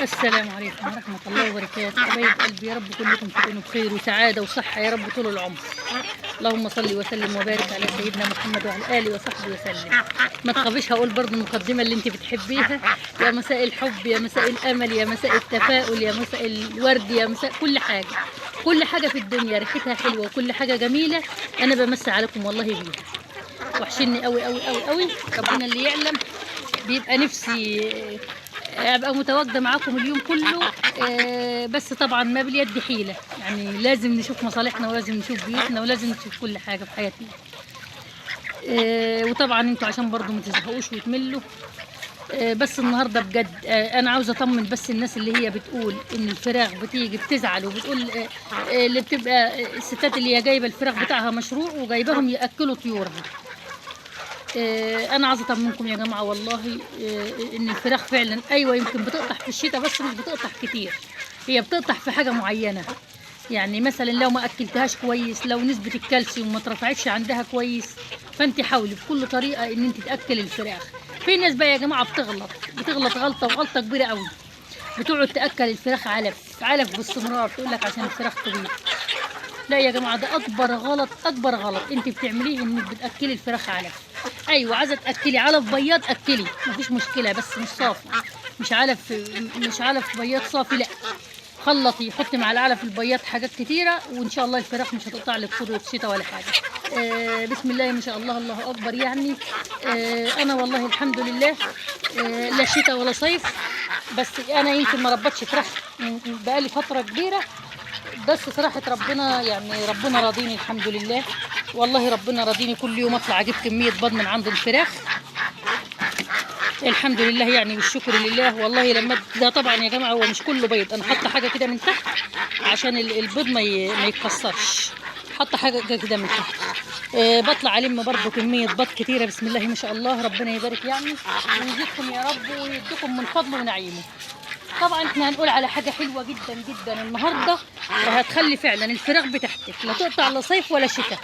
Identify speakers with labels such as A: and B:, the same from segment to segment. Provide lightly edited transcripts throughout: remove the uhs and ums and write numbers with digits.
A: السلام عليكم ورحمة الله وبركاته. حبايب قلبي، يا رب كلكم تكونوا بخير وسعادة وصحة يا رب طول العمر. اللهم صل وسلم وبارك على سيدنا محمد وعلى آله وصحبه وسلم. ما تخافيش، هقول برضه المقدمة اللي انت بتحبيها. يا مساء الحب، يا مساء الأمل، يا مساء التفاؤل، يا مساء الورد، يا مساء كل حاجة. كل حاجة في الدنيا ريحتها حلوة وكل حاجة جميلة. أنا بمسي عليكم والله بيها. وحشني قوي قوي قوي قوي. ربنا اللي يعلم. بيبقى نفسي ابقى متواجده معاكم اليوم كله. بس طبعا ما باليد حيله، يعني لازم نشوف مصالحنا ولازم نشوف بيوتنا ولازم نشوف كل حاجه في حياتنا. وطبعا انتوا عشان برضو ما تزهقوش وتملوا. بس النهارده بجد انا عاوزه اطمن بس الناس اللي هي بتقول ان الفراخ بتيجي بتزعل وبتقول اللي بتبقى الستات اللي هي جايبه الفراخ بتاعها مشروع وجايباهم ياكلوا طيورها. انا عايزه اطمنكم يا جماعه والله ان الفراخ فعلا ايوه يمكن بتقطع في الشتاء، بس مش بتقطع كتير. هي بتقطع في حاجه معينه، يعني مثلا لو ما اكلتهاش كويس، لو نسبه الكالسيوم ما اترفعتش عندها كويس، فانت حاولي بكل طريقه ان انت تاكلي الفراخ. في ناس بقى يا جماعه بتغلط غلطه وغلطه كبيره قوي، بتقعد تاكل الفراخ علف باستمرار، تقول لك عشان الفراخ طويله. لا يا جماعه، ده اكبر غلط اكبر غلط انت بتعمليه، انك بتاكلي الفراخ علف. ايوه عايزه تاكلي علف بياض اكلي مفيش مشكله، بس مش صافي. مش علف بياض صافي، لا. خلطي، حطي مع العلف البياض حاجات كتيره وان شاء الله الفراخ مش هتقطع لك طول الشتاء ولا حاجه. بسم الله ما شاء الله، الله اكبر يعني. انا والله الحمد لله لا شتاء ولا صيف. بس انا يمكن ما ربطش فراخ بقالي فتره كبيره، بس صراحة ربنا يعني ربنا راضيني الحمد لله. والله ربنا راضيني، كل يوم اطلع اجيب كمية بيض من عند الفراخ الحمد لله يعني، والشكر لله. والله لما ده طبعا يا جماعة هو مش كله بيض، انا حاطة حاجة كده من تحت عشان البيض ما يتكسرش، حاطة حاجة كده من تحت. بطلع الم برضه كمية بيض كتيرة بسم الله ما شاء الله. ربنا يبارك يعني ويزيدكم يا رب ويديكم من فضله ونعيمه. طبعا احنا هنقول على حاجه حلوه جدا جدا النهارده، وهتخلي فعلا الفراخ بتاعتك لا تقطع لا صيف ولا شتاء.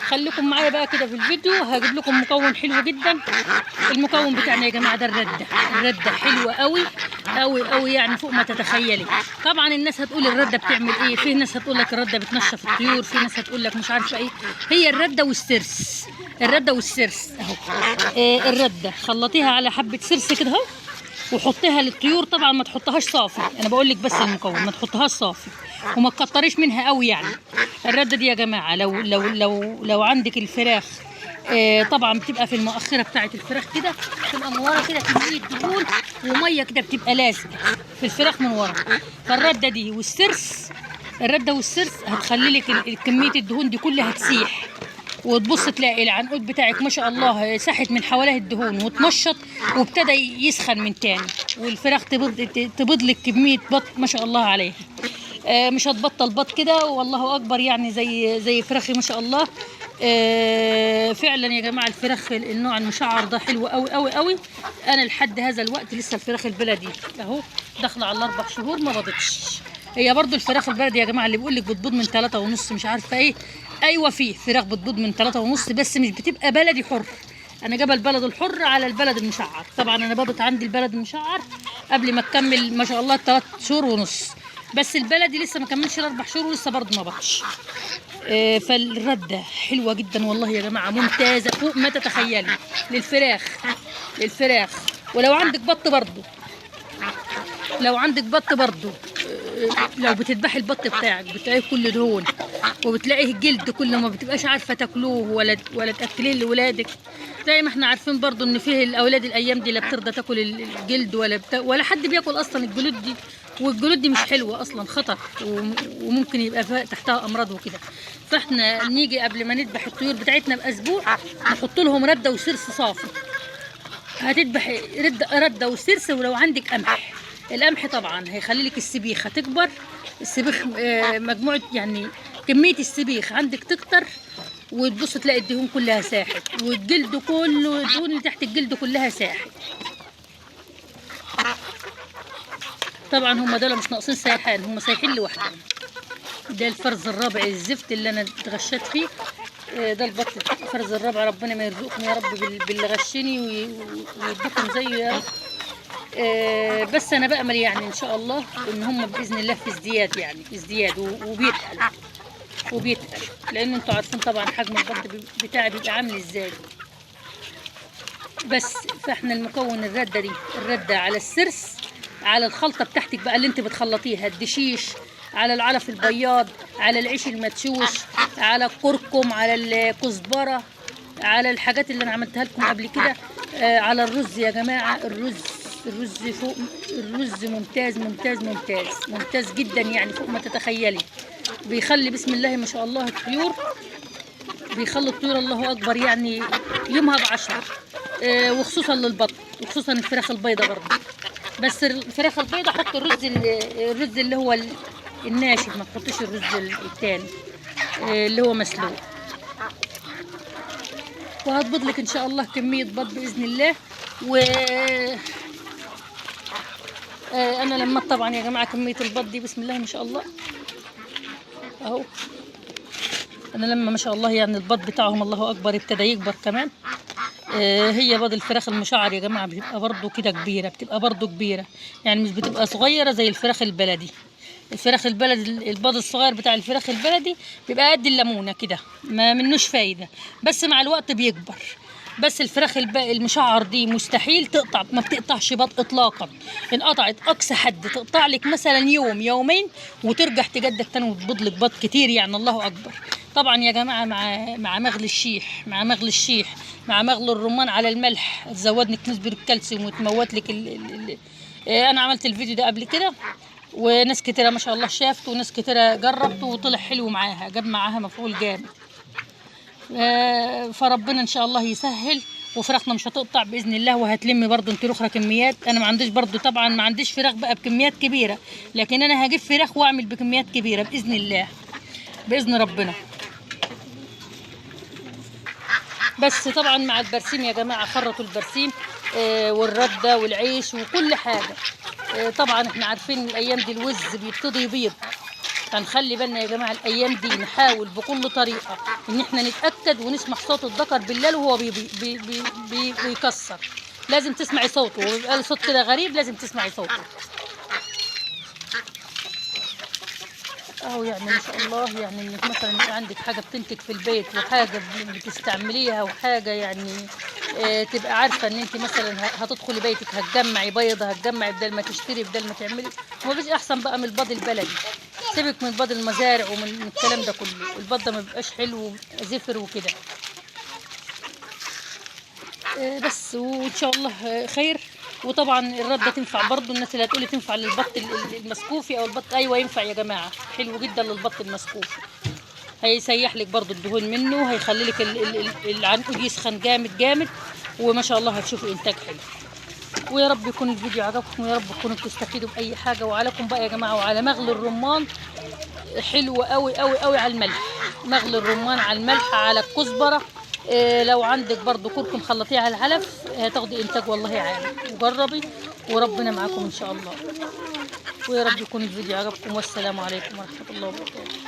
A: خليكم معايا بقى كده في الفيديو، هجيب لكم مكون حلو جدا. المكون بتاعنا يا جماعه ده الرده حلوه قوي قوي قوي يعني فوق ما تتخيلي. طبعا الناس هتقول الرده بتعمل ايه، في ناس هتقول لك الرده بتنشف الطيور، في ناس هتقول لك مش عارفه ايه. هي الرده والسرس اهو. الرده خلطيها على حبه سرس كده اهو وحطيها للطيور. طبعا ما تحطهاش صافي، انا بقول لك بس المكون ما تحطهاش صافي وما تكتريش منها قوي يعني. الرده دي يا جماعه لو عندك الفراخ طبعا بتبقى في المؤخره بتاعه الفراخ كده، بتبقى من ورا كده كميه دهون وميه كده بتبقى لازقه في الفراخ من ورا. فالرده دي الرده والسرس هتخلي لك كميه الدهون دي كلها تسيح، وتبص تلاقي العنقود بتاعك ما شاء الله ساحت من حواليه الدهون وتنشط وابتدى يسخن من تاني، والفراخ تبيض لك كميه بط ما شاء الله عليها. مش هتبطل بط كده والله اكبر يعني زي فراخي ما شاء الله. فعلا يا جماعه الفراخ النوع المشعر ده حلو قوي قوي قوي. انا لحد هذا الوقت لسه الفراخ البلدي اهو داخله على 4 شهور ما بضتش. هي برضو الفراخ البلدي يا جماعه اللي بيقول لك بتبيض من 3.5 مش عارفه ايه، ايوه في فراخ بتبيض من 3.5 بس مش بتبقى بلدي حر. انا جايبه البلد الحر على البلد المشعر. طبعا انا بضت عندي البلد المشعر قبل ما تكمل ما شاء الله 3 شهور ونص، بس البلدي لسه ما كملش 4 شهور ولسه برضه ما بطش. فالرده حلوه جدا والله يا جماعه، ممتازه فوق ما تتخيلي للفراخ. ولو عندك بط برضه، لو بتذبحي البط بتاعك بتلاقيه كله دهون وبتلاقيه الجلد كله ما بتبقاش عارفه تاكلوه ولا تاكليه لاولادك. زي ما احنا عارفين برضو ان فيه الاولاد الايام دي لا بترضى تاكل الجلد ولا حد بياكل اصلا الجلود دي، والجلود دي مش حلوه اصلا، خطر وممكن يبقى تحتها امراض وكده. فاحنا نيجي قبل ما نذبح الطيور بتاعتنا باسبوع نحط لهم رده وسرس صافي. هتذبحي رده وسرس، ولو عندك قمح، القمح طبعا هيخلي لك السبيخه تكبر. السبيخ مجموعه يعني كميه السبيخ عندك تكتر، وتبص تلاقي الدهون كلها ساحت والجلد كله الدهون اللي تحت الجلد كلها ساحت. طبعا هم دول مش ناقصين سايحان، هم سايحين لوحدهم. ده الفرز الرابع الزفت اللي انا اتغشيت فيه. ده البط الفرز الرابع. ربنا ما يرزقكم يا رب باللي غشني ويديكم زيه يا رب. بس انا بامل يعني ان شاء الله ان هم باذن الله في ازدياد، يعني في ازدياد وبيتقل لان انتوا عارفين طبعا حجم البط بتاعي بيبقى عامل ازاي. بس فاحنا المكون الرده دي، الرده على السرس، على الخلطه بتاعتك بقى اللي انت بتخلطيها، الدشيش على العلف البياض، على العيش المدشوش، على الكركم، على الكزبره، على الحاجات اللي انا عملتها لكم قبل كده، على الرز يا جماعه. الرز فوق، الرز ممتاز ممتاز ممتاز ممتاز جدا يعني فوق ما تتخيلي. بيخلي بسم الله ما شاء الله الطيور، بيخلي الطيور الله اكبر يعني يومها بعشرة. وخصوصا للبط، وخصوصا الفراخ البيضة برضه. بس الفراخ البيضة حط الرز اللي هو الناشف، ما تحطيش الرز التاني اللي هو مسلوق. وهضبط لك ان شاء الله كمية بط باذن الله. و انا لما طبعا يا جماعة كمية البط دي بسم الله ما شاء الله اهو. انا لما ما شاء الله يعني البط بتاعهم الله اكبر ابتدى يكبر كمان. هي برضه الفراخ المشعر يا جماعه بتبقى برضه كده كبيره، بتبقى برضه كبيره يعني مش بتبقى صغيره زي الفراخ البلدي. الفراخ البلدي البيض الصغير بتاع الفراخ البلدي بيبقى قد الليمونه كده، ما منوش فايده، بس مع الوقت بيكبر. بس الفراخ المشعر دي مستحيل تقطع، ما بتقطعش بط اطلاقا. ان قطعت اقصى حد تقطع لك مثلا يوم يومين وترجع تجدد تاني وتبيض لك بط كتير يعني الله اكبر. طبعا يا جماعه مع مغلي الشيح، مع مغلي الرمان على الملح تزود لك نسبه الكالسيوم وتموت لك انا عملت الفيديو ده قبل كده وناس كتيره ما شاء الله شافته وناس كتيره جربته وطلع حلو معاها، جاب معاها مفعول جامد. فربنا ان شاء الله يسهل وفراخنا مش هتقطع باذن الله، وهتلمي برضو انت اخرى كميات. انا ما عنديش برضو طبعا، ما عنديش فراخ بقى بكميات كبيره، لكن انا هجيب فراخ واعمل بكميات كبيره باذن الله، باذن ربنا. بس طبعا مع البرسيم يا جماعه خرطوا البرسيم والرده والعيش وكل حاجه. طبعا احنا عارفين الايام دي الوز بيبتدي يبيض، فنخلي بالنا يا جماعه الايام دي نحاول بكل طريقه ان احنا نتاكد ونسمع صوت الذكر بالليل وهو بيكسر. لازم تسمعي صوته، وبيبقى له صوت كده غريب لازم تسمعي صوته اهو. يعني ما شاء الله يعني انك مثلا يبقى عندك حاجه بتنتج في البيت وحاجه بتستعمليها وحاجه يعني تبقى عارفه ان انت مثلا هتدخلي بيتك هتجمعي بيضه، هتجمعي بدل ما تشتري بدل ما تعملي. وما فيش احسن بقى من البيض البلدي. سيبك من بيض المزارع ومن الكلام ده كله، البيض ده ما بيبقاش حلو زفر وكده. بس وان شاء الله خير. وطبعا الرده تنفع برضو الناس اللي هتقولي تنفع للبط المسكوفي او البط، ايوه ينفع يا جماعه، حلو جدا للبط المسكوفي. هيسيح لك برضو الدهون منه، هيخلي لك العنقود يسخن جامد جامد، وما شاء الله هتشوفي انتاج حلو. ويا رب يكون الفيديو عجبكم، ويا رب تكونوا بتستفيدوا باي حاجه. وعليكم بقى يا جماعه وعلى مغلي الرمان حلو قوي قوي قوي على الملح، مغلي الرمان على الملح على الكزبره. لو عندك برضو كركم خلطيه على العلف هتاخدي انتاج والله عالي. وجربي وربنا معاكم ان شاء الله. ويا رب يكون الفيديو عجبكم، والسلام عليكم ورحمه الله وبركاته.